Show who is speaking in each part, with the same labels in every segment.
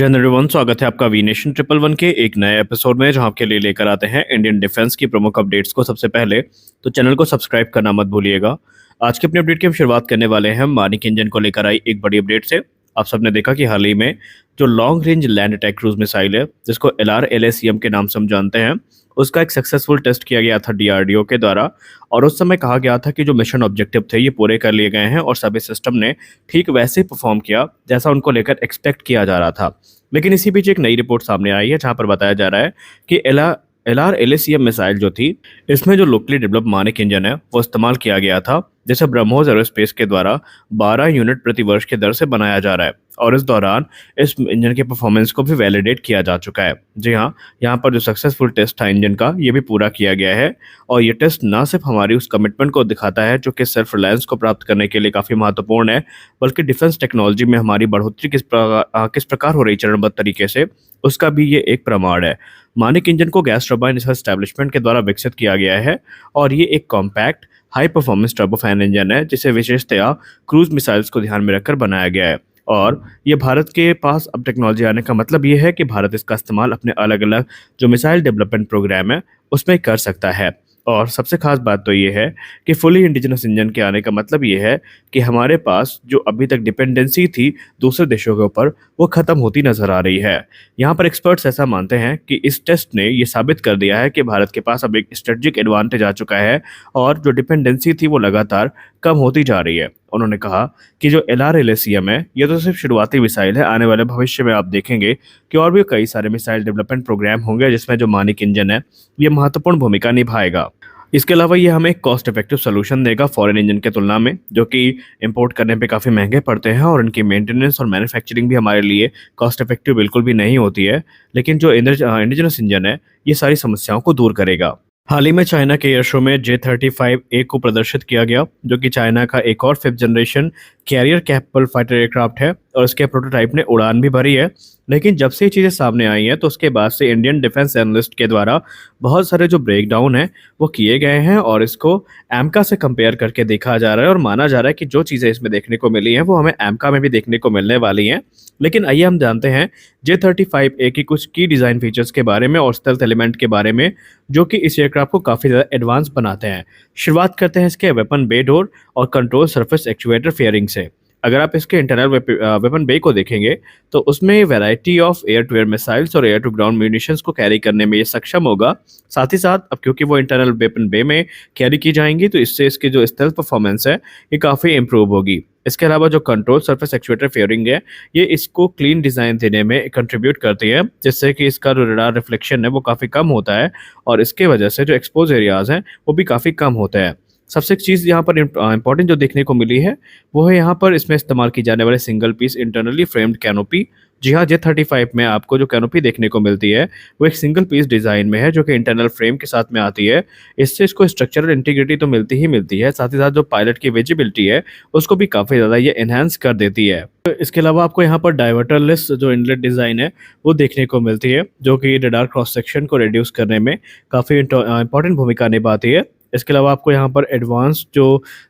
Speaker 1: Everyone, स्वागत है आपका वी नेशन ट्रिपल वन के एक नए एपिसोड में, जहां आपके लिए लेकर आते हैं इंडियन डिफेंस की प्रमुख अपडेट्स को सबसे पहले। तो चैनल को सब्सक्राइब करना मत भूलिएगा। आज की अपनी अपडेट की हम शुरुआत करने वाले हैं मानिक इंजन को लेकर आई एक बड़ी अपडेट से। आप सबने देखा कि हाल ही में जो long range land attack cruise missile है, जिसको LRLACM के नाम से हम जानते हैं, उसका एक सक्सेसफुल टेस्ट किया गया था DRDO के द्वारा। और उस समय कहा गया था कि जो मिशन ऑब्जेक्टिव थे ये पूरे कर लिए गए हैं और सभी सिस्टम ने ठीक वैसे ही परफॉर्म किया जैसा उनको लेकर एक्सपेक्ट किया जा रहा था। लेकिन इसी बीच एक नई रिपोर्ट सामने आई है, जहां पर बताया जा रहा है कि LRLACM मिसाइल जो थी, इसमें जो लोकली डेवलप मानिक इंजन है वो इस्तेमाल किया गया था, जिसे ब्रह्मोस एरोस्पेस के द्वारा 12 यूनिट प्रति वर्ष के दर से बनाया जा रहा है। और इस दौरान इस इंजन के परफॉर्मेंस को भी वैलिडेट किया जा चुका है। जी हाँ, यहाँ पर जो सक्सेसफुल टेस्ट था इंजन का, ये भी पूरा किया गया है। और ये टेस्ट ना सिर्फ हमारी उस कमिटमेंट को दिखाता है जो कि सेल्फ रिलायंस को प्राप्त करने के लिए काफ़ी महत्वपूर्ण है, बल्कि डिफेंस टेक्नोलॉजी में हमारी बढ़ोतरी किस प्रकार हो रही चरणबद्ध तरीके से, उसका भी ये एक प्रमाण है। मानिक इंजन को गैस टर्बाइन एस्टेब्लिशमेंट के द्वारा विकसित किया गया है और ये एक compact high performance turbofan engine है, जिसे विशेषतया क्रूज मिसाइल्स को ध्यान में रखकर बनाया गया है। और ये भारत के पास अब टेक्नोलॉजी आने का मतलब ये है कि भारत इसका इस्तेमाल अपने अलग अलग जो मिसाइल डेवलपमेंट प्रोग्राम है उसमें कर सकता है। और सबसे खास बात तो ये है कि फुली इंडिजिनस इंजन के आने का मतलब ये है कि हमारे पास जो अभी तक डिपेंडेंसी थी दूसरे देशों के ऊपर, वो खत्म होती नजर आ रही है। यहाँ पर एक्सपर्ट्स ऐसा मानते हैं कि इस टेस्ट ने ये साबित कर दिया है कि भारत के पास अब एक स्ट्रेटेजिक एडवांटेज आ चुका है और जो डिपेंडेंसी थी वो लगातार कम होती जा रही है। उन्होंने कहा कि जो LRLACM है, ये तो सिर्फ शुरुआती मिसाइल है। आने वाले भविष्य में आप देखेंगे कि और भी कई सारे मिसाइल डेवलपमेंट प्रोग्राम होंगे जिसमें जो मानिक इंजन है ये महत्वपूर्ण भूमिका निभाएगा। इसके अलावा ये हमें एक कॉस्ट इफेक्टिव सोल्यूशन देगा फॉरेन इंजन के तुलना में, जो कि इंपोर्ट करने पे काफ़ी महंगे पड़ते हैं और इनकी मेंटेनेंस और मैन्युफैक्चरिंग भी हमारे लिए कॉस्ट इफेक्टिव बिल्कुल भी नहीं होती है। लेकिन जो इंडिजिनस इंजन है ये सारी समस्याओं को दूर करेगा। हाल ही में चाइना के एयर शो में J-35A को प्रदर्शित किया गया, जो कि चाइना का एक और 5th generation carrier capable fighter aircraft है और इसके प्रोटोटाइप ने उड़ान भी भरी है। लेकिन जब से ये चीज़ें सामने आई हैं तो उसके बाद से इंडियन डिफेंस एनालिस्ट के द्वारा बहुत सारे जो ब्रेकडाउन हैं वो किए गए हैं और इसको एमका से कंपेयर करके देखा जा रहा है और माना जा रहा है कि जो चीज़ें इसमें देखने को मिली हैं वो हमें एमका में भी देखने को मिलने वाली हैं। लेकिन आइए हम जानते हैं J-35A की कुछ की डिज़ाइन फीचर्स के बारे में और स्टेल्थ एलिमेंट के बारे में, जो कि इस एयरक्राफ्ट को काफ़ी ज़्यादा एडवांस बनाते हैं। शुरुआत करते हैं इसके वेपन बे डोर और कंट्रोल सरफेस एक्चुएटर फेयरिंग से। अगर आप इसके इंटरनल वेपन बे को देखेंगे तो उसमें variety of air to air missiles और एयर टू ग्राउंड म्यूनिशंस को कैरी करने में ये सक्षम होगा। साथ ही साथ अब क्योंकि वो इंटरनल वेपन बे में कैरी की जाएंगी तो इससे इसकी जो स्टेल्थ परफॉर्मेंस है ये काफ़ी इंप्रूव होगी। इसके अलावा जो कंट्रोल सरफेस एक्चुएटर फेयरिंग है ये इसको क्लीन डिज़ाइन देने में कंट्रीब्यूट करती है, जिससे कि इसका जो रडार रिफ्लेक्शन है वो काफ़ी कम होता है और इसके वजह से जो एक्सपोज एरियाज़ हैं वो भी काफ़ी कम होते हैं। सबसे एक चीज़ यहाँ पर इंपॉर्टेंट जो देखने को मिली है वो है यहाँ पर इसमें इस्तेमाल की जाने वाले single piece internally framed canopy. जी हाँ, J-35 में आपको जो कैनोपी देखने को मिलती है वो एक सिंगल पीस डिज़ाइन में है, जो कि इंटरनल फ्रेम के साथ में आती है। इससे इसको स्ट्रक्चरल इंटीग्रिटी तो मिलती ही मिलती है, साथ ही साथ जो पायलट की विजिबिलिटी है उसको भी काफ़ी ज़्यादा ये एनहांस कर देती है। इसके अलावा आपको यहाँ पर डाइवर्टरलेस जो इनलेट डिज़ाइन है वो देखने को मिलती है, जो कि रडार क्रॉस सेक्शन को रिड्यूस करने में काफ़ी इंपॉर्टेंट भूमिका निभाती है। इसके अलावा आपको यहाँ पर एडवांस जो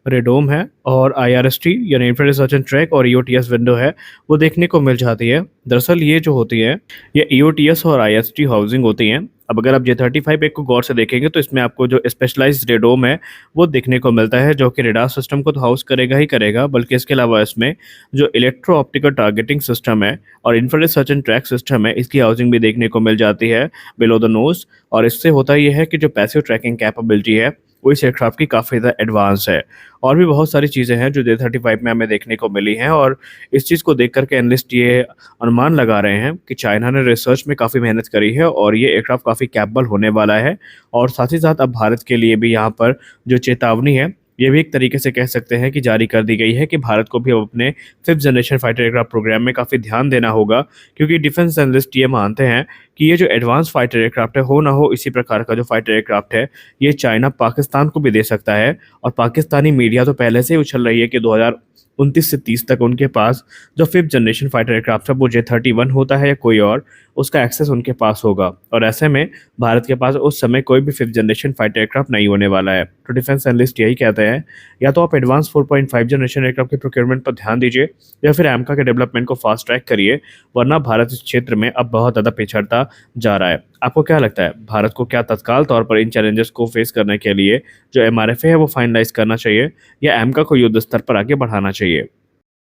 Speaker 1: रेडोम है और IRST यानी इंफ्रारेड सर्च एंड ट्रैक और EOTS विंडो है वो देखने को मिल जाती है। दरअसल ये जो होती है ये EOTS और IST हाउसिंग होती हैं। अब अगर आप J-35A को गौर से देखेंगे तो इसमें आपको जो स्पेशलाइज्ड रेडोम है वो देखने को मिलता है, जो कि रेडार सिस्टम को तो हाउस करेगा ही करेगा, बल्कि इसके अलावा इसमें जो इलेक्ट्रो ऑप्टिकल टारगेटिंग सिस्टम है और infrared search and track system है इसकी हाउसिंग भी देखने को मिल जाती है बिलो द नोज। और इससे होता यह है कि जो पैसिव ट्रैकिंग कैपेबिलिटी है वो इस एयरक्राफ्ट की काफ़ी ज़्यादा एडवांस है। और भी बहुत सारी चीज़ें हैं जो J-35 में हमें देखने को मिली हैं और इस चीज़ को देख करके एनालिस्ट ये अनुमान लगा रहे हैं कि चाइना ने रिसर्च में काफ़ी मेहनत करी है और ये एयरक्राफ्ट काफ़ी कैपेबल होने वाला है। और साथ ही साथ अब भारत के लिए भी यहाँ पर जो चेतावनी है ये भी एक तरीके से कह सकते हैं कि जारी कर दी गई है कि भारत को भी अब अपने 5th generation fighter aircraft programme में काफ़ी ध्यान देना होगा, क्योंकि डिफेंस एनालिस्ट ये मानते हैं कि ये जो एडवांस फाइटर एयरक्राफ्ट है, हो ना हो इसी प्रकार का जो फाइटर एयरक्राफ्ट है ये चाइना पाकिस्तान को भी दे सकता है। और पाकिस्तानी मीडिया तो पहले से ही उछल रही है कि 2029 से 30 तक उनके पास जो 5th जनरेशन फाइटर एयरक्राफ्ट है वो J-31 होता है या कोई और, उसका एक्सेस उनके पास होगा और ऐसे में भारत के पास उस समय कोई भी 5th जनरेशन फाइटर एयरक्राफ्ट नहीं होने वाला है। तो डिफेंस एनालिस्ट यही कहते हैं, या तो आप एडवांस 4.5 जनरेशन एयरक्राफ्ट के प्रोक्योरमेंट पर ध्यान दीजिए या फिर एमका के डेवलपमेंट को फास्ट ट्रैक करिए, वरना भारत इस क्षेत्र में अब बहुत ज़्यादा पिछड़ता जा रहा है। आपको क्या लगता है, भारत को क्या तत्काल तौर पर इन चैलेंजेस को फेस करने के लिए जो एमआरएफए है वो फाइनलाइज करना चाहिए या एमका को युद्ध स्तर पर आगे बढ़ाना चाहिए?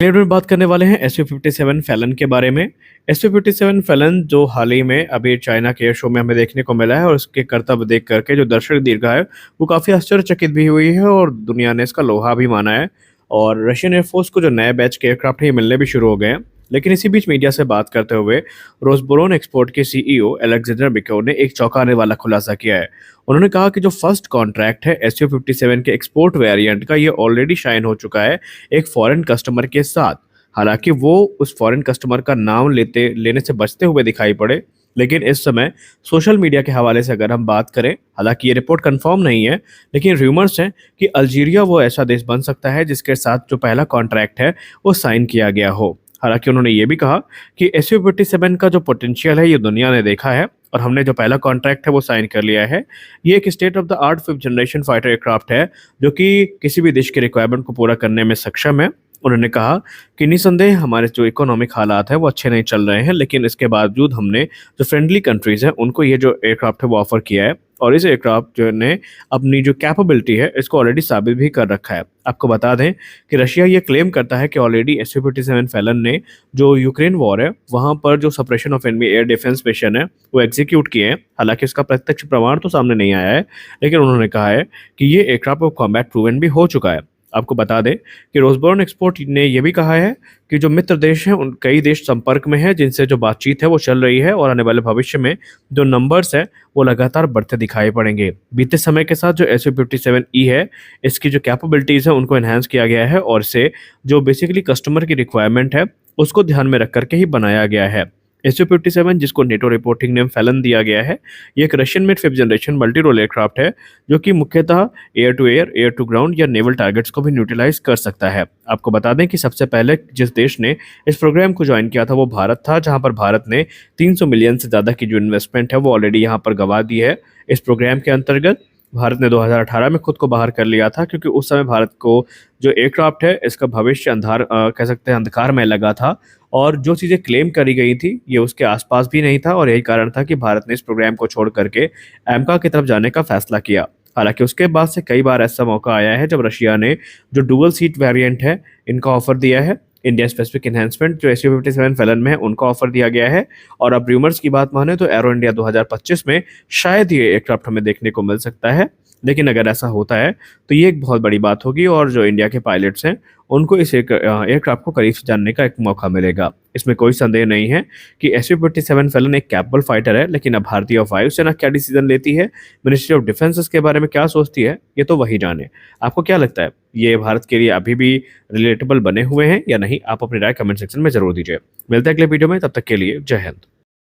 Speaker 1: अगले में बात करने वाले हैं SU-57 फैलन के बारे में। SU-57 फैलन जो हाल ही में अभी चाइना के एयर शो में हमें देखने को मिला है और उसके करतब देख करके जो दर्शक दीर्घा है वो काफ़ी आश्चर्यचकित भी हुई है और दुनिया ने इसका लोहा भी माना है। और रशियन एयरफोर्स को जो नए बैच के एयरक्राफ्ट है ये मिलने भी शुरू हो गए हैं। लेकिन इसी बीच मीडिया से बात करते हुए रोसबोरोन एक्सपोर्ट के सीईओ अलेक्जेंडर बिको ने एक चौंकाने वाला खुलासा किया है। उन्होंने कहा कि जो फर्स्ट कॉन्ट्रैक्ट है SU-57 के एक्सपोर्ट वेरिएंट का, ये ऑलरेडी शाइन हो चुका है एक फॉरेन कस्टमर के साथ। हालांकि वो उस फॉरेन कस्टमर का नाम लेने से बचते हुए दिखाई पड़े, लेकिन इस समय सोशल मीडिया के हवाले से अगर हम बात करें, हालांकि ये रिपोर्ट कंफर्म नहीं है, लेकिन रूमर्स हैं कि अल्जीरिया वो ऐसा देश बन सकता है जिसके साथ जो पहला कॉन्ट्रैक्ट है वो साइन किया गया हो। हालांकि उन्होंने ये भी कहा कि SU-57 का जो पोटेंशियल है ये दुनिया ने देखा है और हमने जो पहला कॉन्ट्रैक्ट है वो साइन कर लिया है। ये एक state of the art 5th generation fighter aircraft है जो कि किसी भी देश के रिक्वायरमेंट को पूरा करने में सक्षम है। उन्होंने कहा कि निसंदेह हमारे जो इकोनॉमिक हालात है वो अच्छे नहीं चल रहे हैं, लेकिन इसके बावजूद हमने जो फ्रेंडली कंट्रीज़ हैं उनको ये जो एयरक्राफ्ट है वो ऑफ़र किया है और इस एयरक्राफ्ट जो ने अपनी जो कैपेबिलिटी है इसको ऑलरेडी साबित भी कर रखा है। आपको बता दें कि रशिया ये क्लेम करता है कि ऑलरेडी SU-57 फैलन ने जो यूक्रेन वॉर है वहाँ पर जो suppression of enemy air defence mission है वो एग्जीक्यूट किए हैं। हालांकि इसका प्रत्यक्ष प्रमाण तो सामने नहीं आया है, लेकिन उन्होंने कहा है कि ये एयरक्राफ्ट कॉम्बैट प्रूवन भी हो चुका है। आपको बता दें कि रोसबोर्न एक्सपोर्ट ने यह भी कहा है कि जो मित्र देश हैं उन कई देश संपर्क में हैं जिनसे जो बातचीत है वो चल रही है और आने वाले भविष्य में जो नंबर्स हैं वो लगातार बढ़ते दिखाई पड़ेंगे। बीते समय के साथ जो SU-57E है इसकी जो कैपेबिलिटीज़ है उनको एनहांस किया गया है और इसे जो बेसिकली कस्टमर की रिक्वायरमेंट है उसको ध्यान में रख करके ही बनाया गया है। SU-57 जिसको नेटो रिपोर्टिंग नेम फैलन दिया गया है, ये एक Russian made 5th generation multi role aircraft है जो कि मुख्यतः एयर टू ग्राउंड या नेवल टारगेट्स को भी न्यूट्रलाइज कर सकता है। आपको बता दें कि सबसे पहले जिस देश ने इस प्रोग्राम को ज्वाइन किया था वो भारत था, जहां पर भारत ने 300 मिलियन से ज़्यादा की जो इन्वेस्टमेंट है वो ऑलरेडी यहाँ पर गंवा दी है। इस प्रोग्राम के अंतर्गत भारत ने 2018 में खुद को बाहर कर लिया था, क्योंकि उस समय भारत को जो एयरक्राफ्ट है इसका भविष्य कह सकते हैं अंधकार में लगा था और जो चीज़ें क्लेम करी गई थी ये उसके आसपास भी नहीं था और यही कारण था कि भारत ने इस प्रोग्राम को छोड़ करके एमका की तरफ जाने का फैसला किया। हालांकि उसके बाद से कई बार ऐसा मौका आया है जब रशिया ने जो डुअल सीट वेरिएंट है इनका ऑफर दिया है। इंडिया स्पेसिफिक एनहेंसमेंट जो SU-57 फैलन में है उनको ऑफर दिया गया है और अब रूमर्स की बात माने तो एरो इंडिया 2025 में शायद ये एयरक्राफ्ट हमें देखने को मिल सकता है। लेकिन अगर ऐसा होता है तो ये एक बहुत बड़ी बात होगी और जो इंडिया के पायलट्स हैं उनको इस एयरक्राफ्ट को करीब से जानने का एक मौका मिलेगा। इसमें कोई संदेह नहीं है कि SU-57 फैलन एक कैपेबल फाइटर है, लेकिन अब भारतीय वायुसेना क्या डिसीजन लेती है, मिनिस्ट्री ऑफ डिफेंस इसके बारे में क्या सोचती है, ये तो वही जाने। आपको क्या लगता है, ये भारत के लिए अभी भी रिलेटेबल बने हुए हैं या नहीं? आप अपनी राय कमेंट सेक्शन में जरूर दीजिए। मिलते हैं अगले वीडियो में, तब तक के लिए जय हिंद।